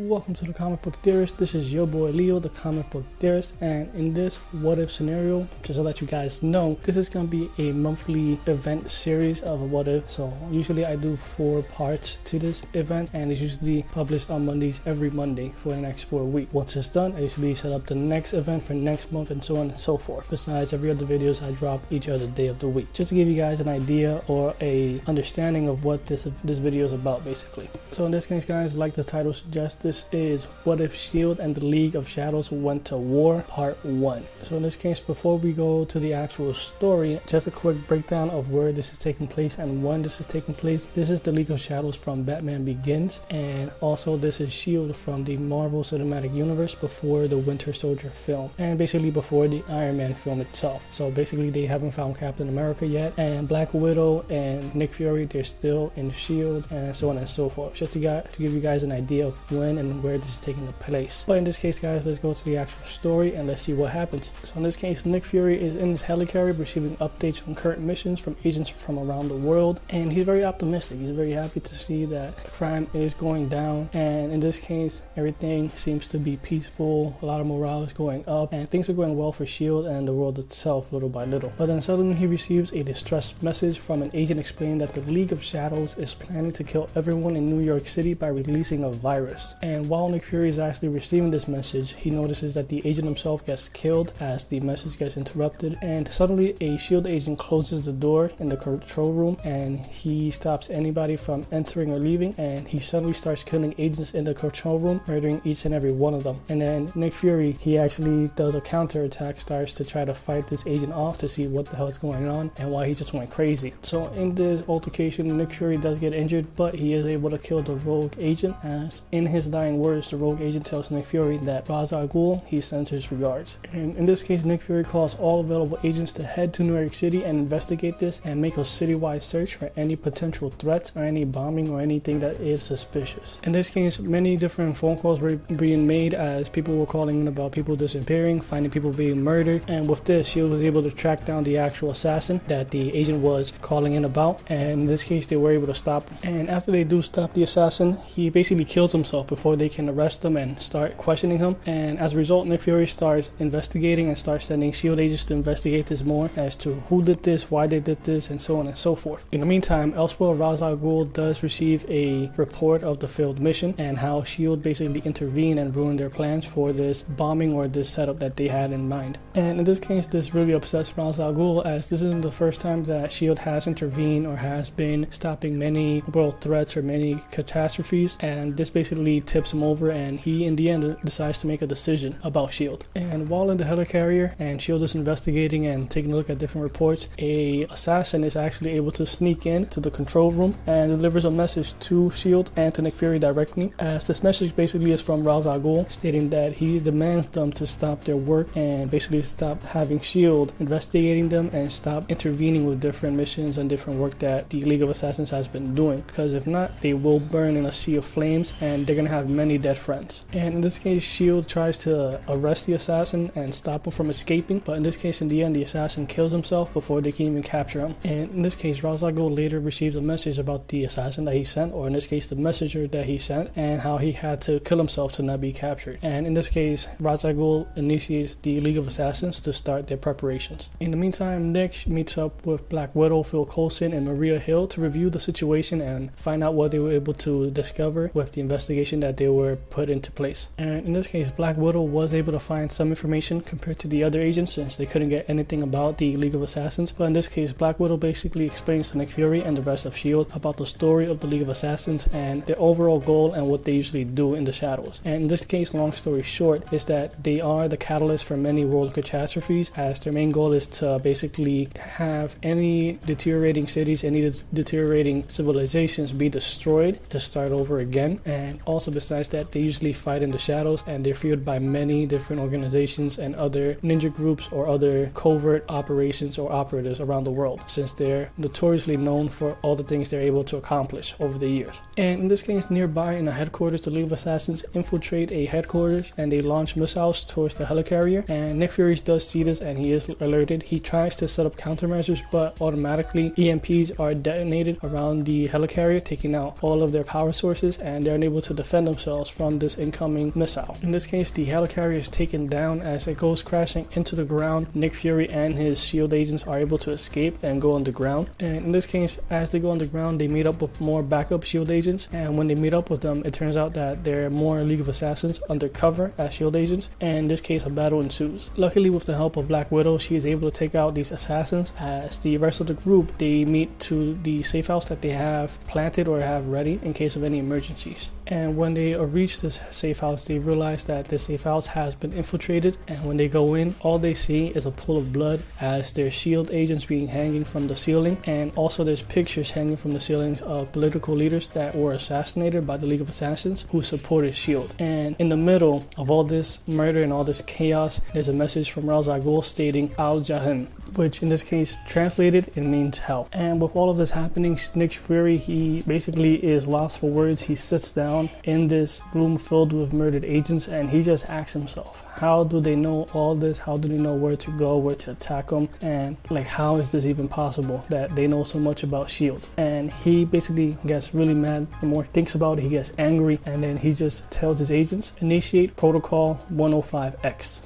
Welcome to the Comic Book Theorist. This is your boy Leo, the Comic Book Theorist, and in this what if scenario, just to let you guys know, this is going to be a monthly event series of a what if. So usually I do 4 parts to this event, and it's usually published on Mondays every Monday for the next 4 weeks. Once it's done, I usually set up the next event for next month and so on and so forth. Besides every other videos I drop each other day of the week, just to give you guys an idea or a understanding of what this video is about basically. So in this case, guys, like the title suggests, this is What If S.H.I.E.L.D. and the League of Shadows Went to War, Part 1. So in this case, before we go to the actual story, just a quick breakdown of where this is taking place and when this is taking place. This is the League of Shadows from Batman Begins, and also this is S.H.I.E.L.D. from the Marvel Cinematic Universe before the Winter Soldier film, and basically before the Iron Man film itself. So basically they haven't found Captain America yet, and Black Widow and Nick Fury, they're still in S.H.I.E.L.D. and so on and so forth, just to give you guys an idea of when and where this is taking place. But in this case, guys, let's go to the actual story and let's see what happens. So in this case, Nick Fury is in his helicarrier receiving updates on current missions from agents from around the world, and he's very optimistic. He's very happy to see that crime is going down, and in this case everything seems to be peaceful, a lot of morale is going up, and things are going well for S.H.I.E.L.D. and the world itself little by little. But then suddenly he receives a distress message from an agent explaining that the League of Shadows is planning to kill everyone in New York City by releasing a virus. And while Nick Fury is actually receiving this message, he notices that the agent himself gets killed as the message gets interrupted, and suddenly a S.H.I.E.L.D. agent closes the door in the control room and he stops anybody from entering or leaving, and he suddenly starts killing agents in the control room, murdering each and every one of them. And then Nick Fury, he actually does a counterattack, starts to try to fight this agent off to see what the hell is going on and why he just went crazy. So in this altercation, Nick Fury does get injured, but he is able to kill the rogue agent, as in his dying words, the rogue agent tells Nick Fury that Ra's al Ghul, he sends his regards. And in this case, Nick Fury calls all available agents to head to New York City and investigate this and make a citywide search for any potential threats or any bombing or anything that is suspicious. In this case, many different phone calls were being made as people were calling in about people disappearing, finding people being murdered, and with this, S.H.I.E.L.D. was able to track down the actual assassin that the agent was calling in about, and in this case they were able to stop him. And after they do stop the assassin, he basically kills himself before they can arrest him and start questioning him. And as a result, Nick Fury starts investigating and starts sending S.H.I.E.L.D. agents to investigate this more as to who did this, why they did this, and so on and so forth. In the meantime, elsewhere, Ra's al Ghul does receive a report of the failed mission and how S.H.I.E.L.D. basically intervened and ruined their plans for this bombing or this setup that they had in mind. And in this case, this really upsets Ra's al Ghul, as this isn't the first time that S.H.I.E.L.D. has intervened or has been stopping many world threats or many catastrophes, and this basically tips him over, and he in the end decides to make a decision about S.H.I.E.L.D. And while in the helicarrier and S.H.I.E.L.D. is investigating and taking a look at different reports, a assassin is actually able to sneak in to the control room and delivers a message to S.H.I.E.L.D. and to Nick Fury directly, as this message basically is from Ra's al Ghul, stating that he demands them to stop their work and basically stop having S.H.I.E.L.D. investigating them and stop intervening with different missions and different work that the League of Assassins has been doing, because if not, they will burn in a sea of flames and they're gonna have many dead friends. And in this case, S.H.I.E.L.D. tries to arrest the assassin and stop him from escaping, but in this case, in the end, the assassin kills himself before they can even capture him. And in this case, Ra's al Ghul later receives a message about the assassin that he sent, or in this case the messenger that he sent, and how he had to kill himself to not be captured. And in this case, Ra's al Ghul initiates the League of Assassins to start their preparations. In the meantime, Nick meets up with Black Widow, Phil Coulson, and Maria Hill to review the situation and find out what they were able to discover with the investigation that they were put into place. And in this case, Black Widow was able to find some information compared to the other agents, since they couldn't get anything about the League of Assassins. But in this case, Black Widow basically explains to Nick Fury and the rest of S.H.I.E.L.D. about the story of the League of Assassins and their overall goal and what they usually do in the shadows. And in this case, long story short, is that they are the catalyst for many world catastrophes, as their main goal is to basically have any deteriorating cities, any deteriorating civilizations be destroyed to start over again. And also besides that, they usually fight in the shadows, and they're feared by many different organizations and other ninja groups or other covert operations or operatives around the world, since they're notoriously known for all the things they're able to accomplish over the years. And in this case, nearby in a headquarters, the League of Assassins infiltrate a headquarters and they launch missiles towards the helicarrier, and Nick Fury does see this and he is alerted. He tries to set up countermeasures, but automatically EMPs are detonated around the helicarrier, taking out all of their power sources, and they're unable to defend themselves from this incoming missile. In this case, the helicarrier is taken down as it goes crashing into the ground. Nick Fury and his SHIELD agents are able to escape and go underground. And in this case, as they go underground, they meet up with more backup SHIELD agents. And when they meet up with them, it turns out that there are more League of Assassins undercover as SHIELD agents. And in this case, a battle ensues. Luckily, with the help of Black Widow, she is able to take out these assassins. As the rest of the group, they meet to the safe house that they have planted or have ready in case of any emergencies. And when they reach this safe house, they realize that this safe house has been infiltrated. And when they go in, all they see is a pool of blood as there's SHIELD agents being hanging from the ceiling. And also there's pictures hanging from the ceilings of political leaders that were assassinated by the League of Assassins who supported SHIELD. And in the middle of all this murder and all this chaos, there's a message from Ra's al Ghul stating Al Jahim, which in this case translated it means hell. And with all of this happening, Nick Fury, he basically is lost for words. He sits down in this room filled with murdered agents and he just asks himself, how do they know all this? How do they know where to go, where to attack them? And like, how is this even possible that they know so much about SHIELD? And he basically gets really mad. The more he thinks about it, he gets angry, and then he just tells his agents, initiate protocol 105X.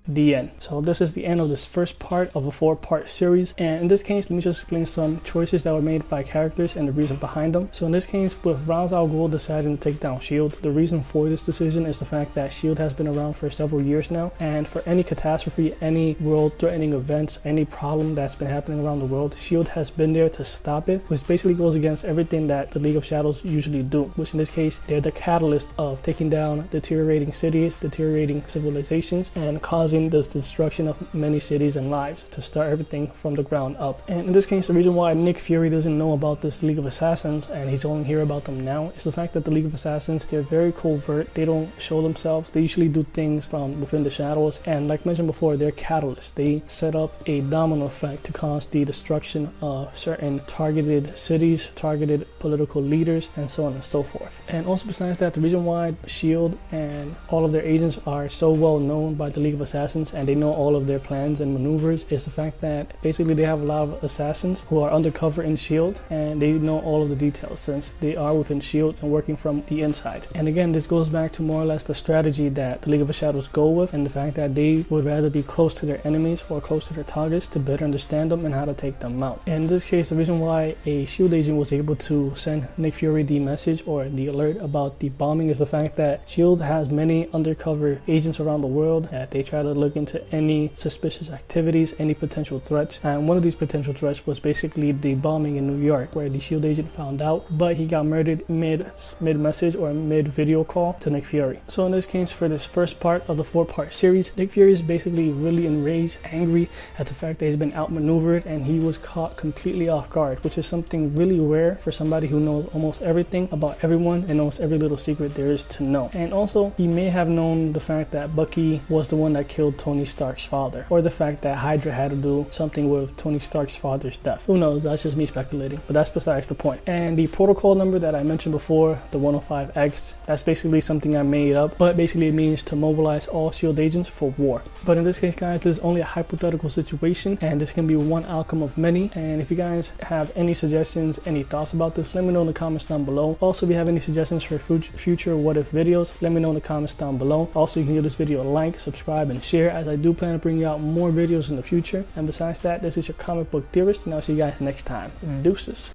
The end. So this is the end of this first part of a 4-part series, and in this case, let me just explain some choices that were made by characters and the reason behind them. So in this case, with Ra's al Ghul deciding to take down SHIELD, the reason for this decision is the fact that SHIELD has been around for several years now, and for any catastrophe, any world-threatening events, any problem that's been happening around the world, SHIELD has been there to stop it, which basically goes against everything that the League of Shadows usually do, which in this case, they're the catalyst of taking down deteriorating cities, deteriorating civilizations, and causing the destruction of many cities and lives to start everything from the ground up. And in this case, the reason why Nick Fury doesn't know about this League of Assassins and he's only hear about them now is the fact that the League of Assassins, they're very covert. They don't show themselves. They usually do things from within the shadows, and like mentioned before, they're catalysts. They set up a domino effect to cause the destruction of certain targeted cities, targeted political leaders, and so on and so forth. And also besides that, the reason why SHIELD and all of their agents are so well known by the League of Assassins and they know all of their plans and maneuvers is the fact that basically they have a lot of assassins who are undercover in SHIELD, and they know all of the details since they are within SHIELD and working from the inside. And again, this goes back to more or less the strategy that the League of Shadows go with, and the fact that they would rather be close to their enemies or close to their targets to better understand them and how to take them out. And in this case, the reason why a SHIELD agent was able to send Nick Fury the message or the alert about the bombing is the fact that SHIELD has many undercover agents around the world that they try to look into any suspicious activities, any potential threats. And one of these potential threats was basically the bombing in New York, where the SHIELD agent found out, but he got murdered mid-message or mid-video call to Nick Fury. So in this case, for this first part of the 4-part series, Nick Fury is basically really enraged, angry at the fact that he's been outmaneuvered and he was caught completely off guard, which is something really rare for somebody who knows almost everything about everyone and knows every little secret there is to know. And also, he may have known the fact that Bucky was the one that killed Tony Stark's father, or the fact that Hydra had to do something with Tony Stark's father's death. Who knows? That's just me speculating, but that's besides the point. And the protocol number that I mentioned before, the 105X, that's basically something I made up, but basically it means to mobilize all SHIELD agents for war. But in this case, guys, this is only a hypothetical situation, and this can be one outcome of many. And if you guys have any suggestions, any thoughts about this, let me know in the comments down below. Also, if you have any suggestions for future what if videos, let me know in the comments down below. Also, you can give this video a like, subscribe, and share, as I do plan to bring out more videos in the future. And besides that, this is your comic book theorist, and I'll see you guys next time. Deuces.